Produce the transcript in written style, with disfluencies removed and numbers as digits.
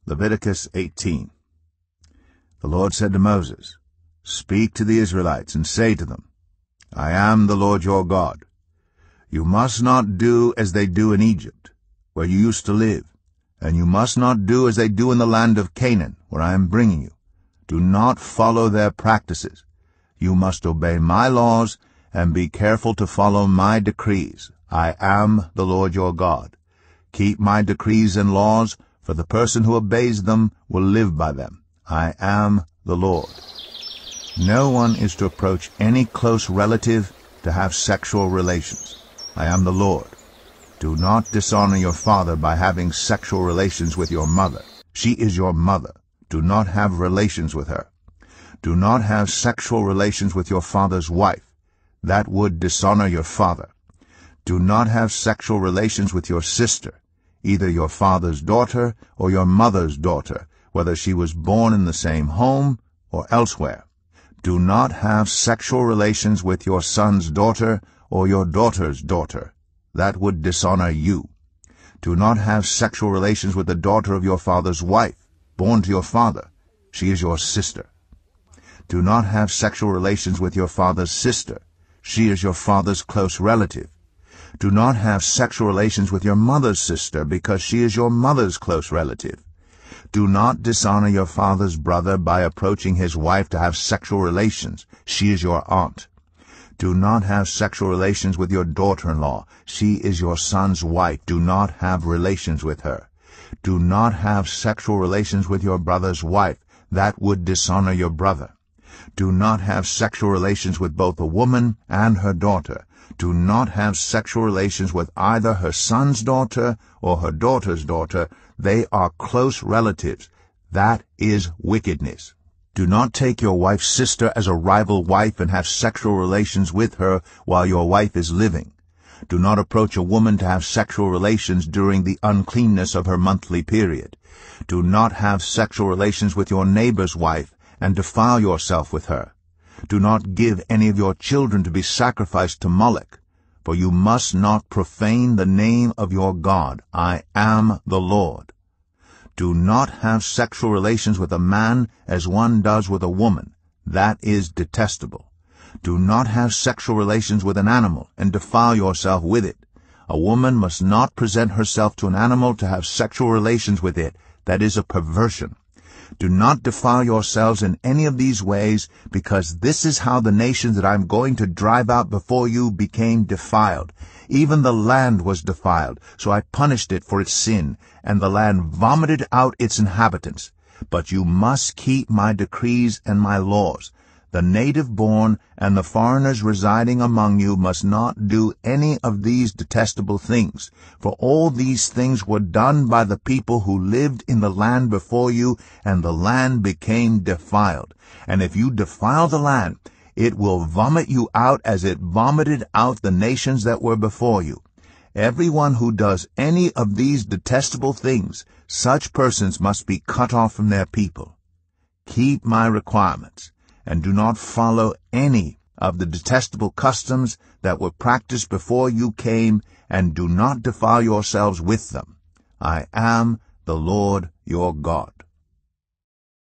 Leviticus 18. The Lord said to Moses, "Speak to the Israelites, and say to them, I am the Lord your God. You must not do as they do in Egypt, where you used to live, and you must not do as they do in the land of Canaan, where I am bringing you. Do not follow their practices. You must obey my laws and be careful to follow my decrees. I am the Lord your God. Keep my decrees and laws, for the person who obeys them will live by them. I am the Lord." No one is to approach any close relative to have sexual relations. I am the Lord. Do not dishonor your father by having sexual relations with your mother. She is your mother. Do not have relations with her. Do not have sexual relations with your father's wife. That would dishonor your father. Do not have sexual relations with your sister, either your father's daughter or your mother's daughter, whether she was born in the same home or elsewhere. Do not have sexual relations with your son's daughter or your daughter's daughter. That would dishonor you. Do not have sexual relations with the daughter of your father's wife, born to your father. She is your sister. Do not have sexual relations with your father's sister. She is your father's close relative. Do not have sexual relations with your mother's sister, because she is your mother's close relative. Do not dishonor your father's brother by approaching his wife to have sexual relations. She is your aunt. Do not have sexual relations with your daughter-in-law. She is your son's wife. Do not have relations with her. Do not have sexual relations with your brother's wife. That would dishonor your brother. Do not have sexual relations with both a woman and her daughter. Do not have sexual relations with either her son's daughter or her daughter's daughter. They are close relatives. That is wickedness. Do not take your wife's sister as a rival wife and have sexual relations with her while your wife is living. Do not approach a woman to have sexual relations during the uncleanness of her monthly period. Do not have sexual relations with your neighbor's wife and defile yourself with her. Do not give any of your children to be sacrificed to Moloch, for you must not profane the name of your God. I am the Lord. Do not have sexual relations with a man as one does with a woman. That is detestable. Do not have sexual relations with an animal and defile yourself with it. A woman must not present herself to an animal to have sexual relations with it. That is a perversion. Do not defile yourselves in any of these ways, because this is how the nations that I am going to drive out before you became defiled. Even the land was defiled, so I punished it for its sin, and the land vomited out its inhabitants. But you must keep my decrees and my laws. The native-born and the foreigners residing among you must not do any of these detestable things, for all these things were done by the people who lived in the land before you, and the land became defiled. And if you defile the land, it will vomit you out as it vomited out the nations that were before you. Everyone who does any of these detestable things, such persons must be cut off from their people. Keep my requirements, and do not follow any of the detestable customs that were practiced before you came, and do not defile yourselves with them. I am the Lord your God.